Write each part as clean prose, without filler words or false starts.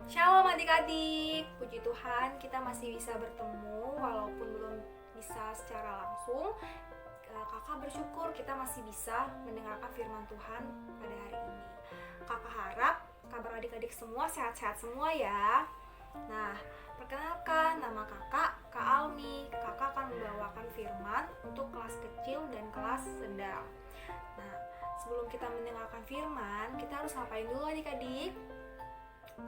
Shalom adik-adik, puji Tuhan kita masih bisa bertemu walaupun belum bisa secara langsung. Kakak bersyukur kita masih bisa mendengarkan firman Tuhan pada hari ini. Kakak harap kabar adik-adik semua sehat-sehat semua ya. Nah, perkenalkan nama kakak, Kak Almi. Kakak akan membawakan firman untuk kelas kecil dan kelas sedang. Nah, sebelum kita mendengarkan firman, kita harus ngapain dulu adik-adik?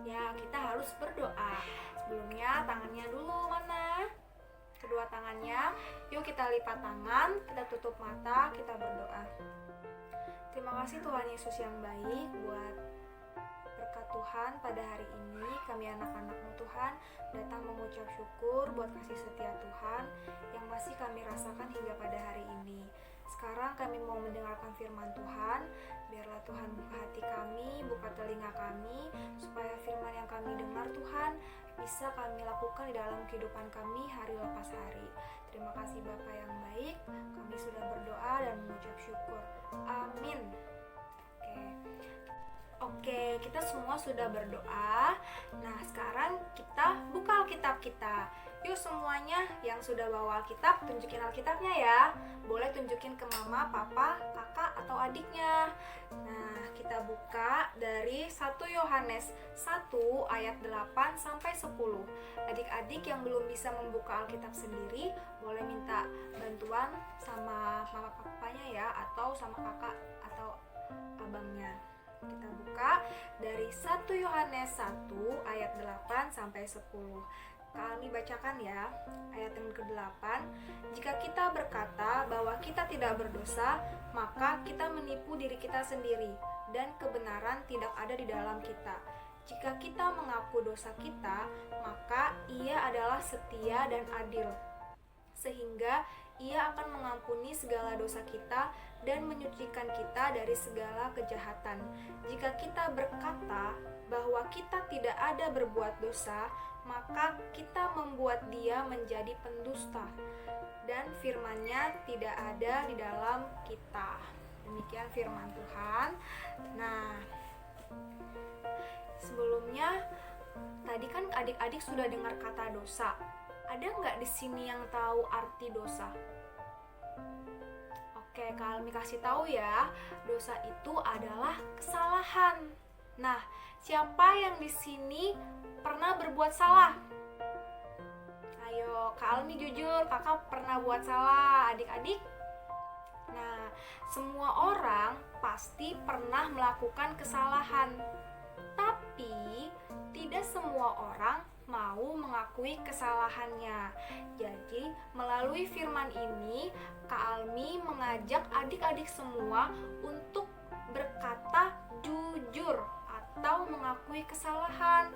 Ya, kita harus berdoa. Sebelumnya tangannya dulu mana? Kedua tangannya. Yuk kita lipat tangan, kita tutup mata, kita berdoa. Terima kasih Tuhan Yesus yang baik buat berkat Tuhan pada hari ini. Kami anak-anak-Mu Tuhan datang mengucap syukur buat kasih setia Tuhan yang masih kami rasakan hingga pada hari ini. Sekarang kami mau mendengarkan firman Tuhan. Biarlah Tuhan buka hati kami, buka telinga kami, supaya firman yang kami dengar Tuhan bisa kami lakukan di dalam kehidupan kami hari lepas hari. Terima kasih Bapa yang baik, kami sudah berdoa dan mengucap syukur. Amin. Oke, kita semua sudah berdoa. Nah, sekarang kita buka Alkitab kita. Yuk semuanya yang sudah bawa Alkitab, tunjukin Alkitabnya ya. Boleh tunjukin ke mama, papa, kakak, atau adiknya. Nah, kita buka dari 1 Yohanes 1 ayat 8 sampai 10. Adik-adik yang belum bisa membuka Alkitab sendiri, boleh minta bantuan sama mama papanya ya, atau sama kakak atau abangnya. Kita buka dari 1 Yohanes 1 ayat 8 sampai 10. Kami bacakan ya, ayat yang ke-8. Jika kita berkata bahwa kita tidak berdosa, maka kita menipu diri kita sendiri, dan kebenaran tidak ada di dalam kita. Jika kita mengaku dosa kita, maka Ia adalah setia dan adil, sehingga Ia akan mengampuni segala dosa kita dan menyucikan kita dari segala kejahatan. Jika kita berkata bahwa kita tidak ada berbuat dosa, maka kita membuat dia menjadi pendusta dan firman-Nya tidak ada di dalam kita. Demikian firman Tuhan. Nah, sebelumnya tadi kan adik-adik sudah dengar kata dosa. Ada nggak di sini yang tahu arti dosa? Oke, Kak Almi kasih tahu ya. Dosa itu adalah kesalahan. Nah, siapa yang di sini pernah berbuat salah? Ayo, Kak Almi jujur, kakak pernah buat salah, adik-adik? Nah, semua orang pasti pernah melakukan kesalahan. Tapi, tidak semua orang mau mengakui kesalahannya. Jadi, melalui firman ini, Kak Almi mengajak adik-adik semua untuk berkata jujur atau mengakui kesalahan.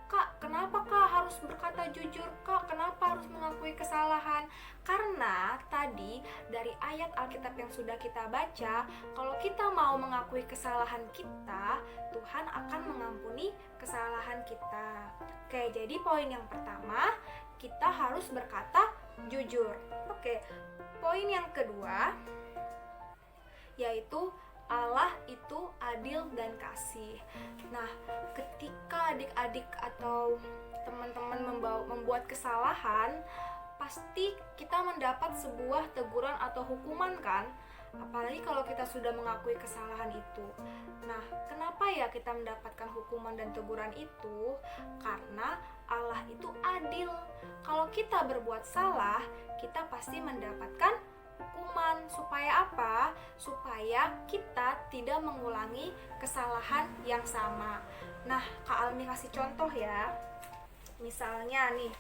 Kak, kenapa Kak harus berkata jujur? Kak, kenapa harus mengakui kesalahan? Karena tadi dari ayat Alkitab yang sudah kita baca, kalau kita mau mengakui kesalahan kita, Tuhan akan mengampuni kesalahan kita. Oke, jadi poin yang pertama, kita harus berkata jujur. Oke, poin yang kedua, yaitu Allah itu adil dan kasih. Nah, ketika adik-adik atau teman-teman membuat kesalahan, pasti kita mendapat sebuah teguran atau hukuman kan? Apalagi kalau kita sudah mengakui kesalahan itu. Nah, kenapa ya kita mendapatkan hukuman dan teguran itu? Karena Allah itu adil. Kalau kita berbuat salah, kita pasti mendapatkan hukuman. Supaya apa? Supaya kita tidak mengulangi kesalahan yang sama. Nah, Kak Almi kasih contoh ya. Misalnya nih,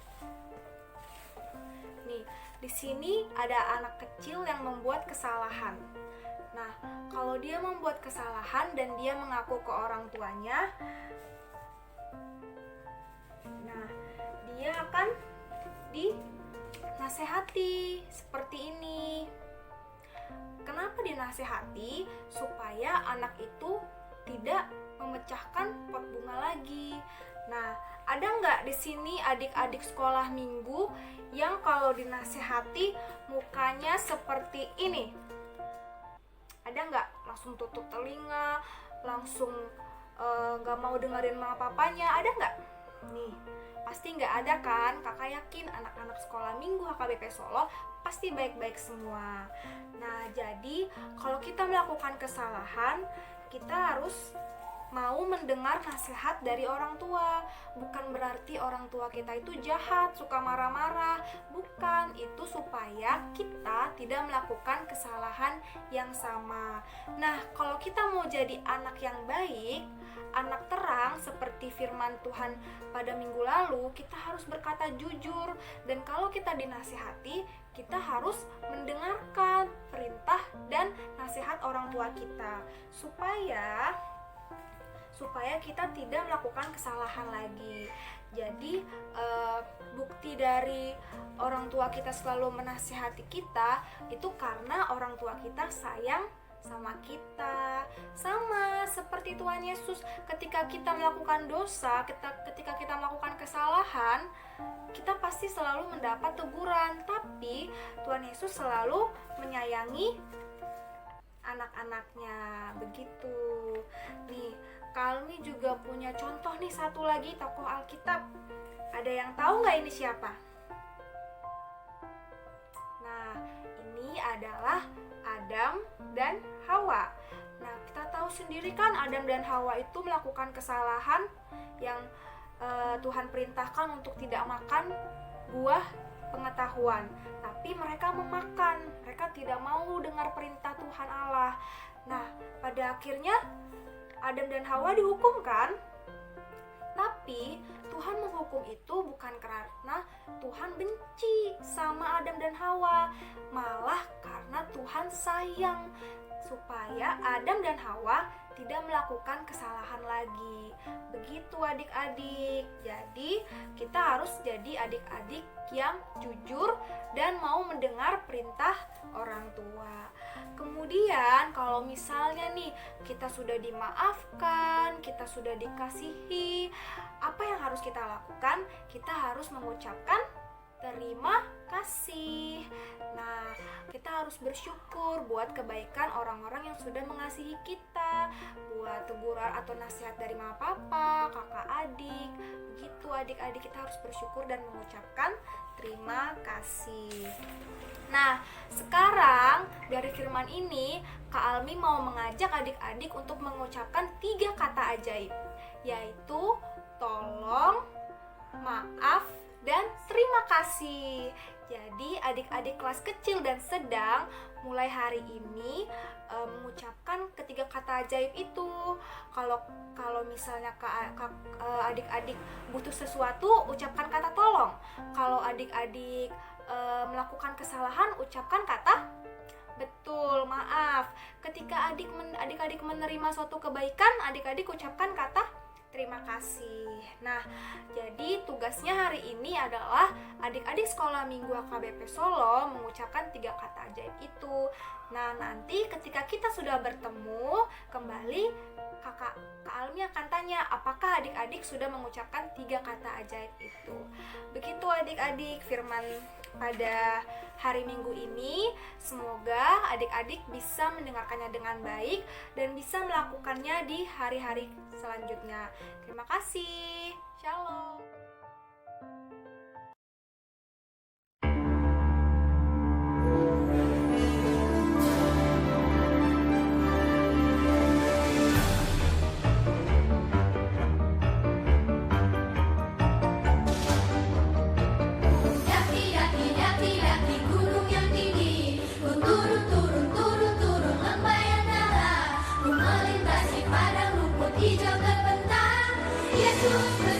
di sini ada anak kecil yang membuat kesalahan. Nah, kalau dia membuat kesalahan dan dia mengaku ke orang tuanya, nah, dia akan dinasehati seperti ini. Kenapa dinasehati? Supaya anak itu tidak memecahkan pot bunga lagi. Nah, ada nggak di sini adik-adik sekolah minggu yang kalau dinasehati mukanya seperti ini? Ada nggak? Langsung tutup telinga, langsung nggak mau dengerin mama papanya, ada nggak? Nih, pasti nggak ada kan? Kakak yakin anak-anak sekolah minggu HKBP Solo pasti baik-baik semua. Nah, jadi kalau kita melakukan kesalahan, kita harus mau mendengar nasihat dari orang tua. Bukan berarti orang tua kita itu jahat, suka marah-marah. Bukan, itu supaya kita tidak melakukan kesalahan yang sama. Nah, kalau kita mau jadi anak yang baik, anak terang seperti firman Tuhan pada minggu lalu, kita harus berkata jujur. Dan kalau kita dinasihati, kita harus mendengarkan perintah dan nasihat orang tua kita. Supaya kita tidak melakukan kesalahan lagi. Jadi bukti dari orang tua kita selalu menasihati kita itu karena orang tua kita sayang sama kita. Sama seperti Tuhan Yesus, ketika kita melakukan dosa, ketika kita melakukan kesalahan, kita pasti selalu mendapat teguran. Tapi Tuhan Yesus selalu menyayangi anak-anaknya. Begitu. Nih, Kalmi juga punya contoh nih, satu lagi tokoh Alkitab. Ada yang tahu nggak ini siapa? Nah, ini adalah Adam dan Hawa. Nah, kita tahu sendiri kan Adam dan Hawa itu melakukan kesalahan yang Tuhan perintahkan untuk tidak makan buah pengetahuan. Tapi mereka memakan, mereka tidak mau dengar perintah Tuhan Allah. Nah, pada akhirnya Adam dan Hawa dihukum kan? Tapi Tuhan menghukum itu bukan karena Tuhan benci sama Adam dan Hawa, malah karena Tuhan sayang supaya Adam dan Hawa tidak melakukan kesalahan lagi. Begitu adik-adik. Jadi kita harus jadi adik-adik yang jujur dan mau mendengar perintah orang tua. Kemudian kalau misalnya nih kita sudah dimaafkan, kita sudah dikasihi, apa yang harus kita lakukan? Kita harus mengucapkan terima kasih. Nah, kita harus bersyukur buat kebaikan orang-orang yang sudah mengasihi kita, buat teguran atau nasihat dari mama papa, kakak adik. Begitu adik-adik, kita harus bersyukur dan mengucapkan terima kasih. Nah, sekarang dari firman ini Kak Almi mau mengajak adik-adik untuk mengucapkan 3 kata ajaib, yaitu tolong, maaf, dan terima kasih. Jadi adik-adik kelas kecil dan sedang mulai hari ini mengucapkan ketiga kata ajaib itu. Kalau misalnya adik-adik butuh sesuatu, ucapkan kata tolong. Kalau adik-adik melakukan kesalahan, ucapkan kata betul, maaf. Ketika adik-adik menerima suatu kebaikan, adik-adik ucapkan kata terima kasih. Nah, jadi tugasnya hari ini adalah adik-adik sekolah minggu AKBP Solo mengucapkan 3 kata ajaib itu. Nah, nanti ketika kita sudah bertemu kembali, Kak Almi akan tanya apakah adik-adik sudah mengucapkan 3 kata ajaib itu. Begitu adik-adik firman pada hari Minggu ini. Semoga adik-adik bisa mendengarkannya dengan baik dan bisa melakukannya di hari-hari selanjutnya. Terima kasih. Shalom. Hijau terbentang, Yesus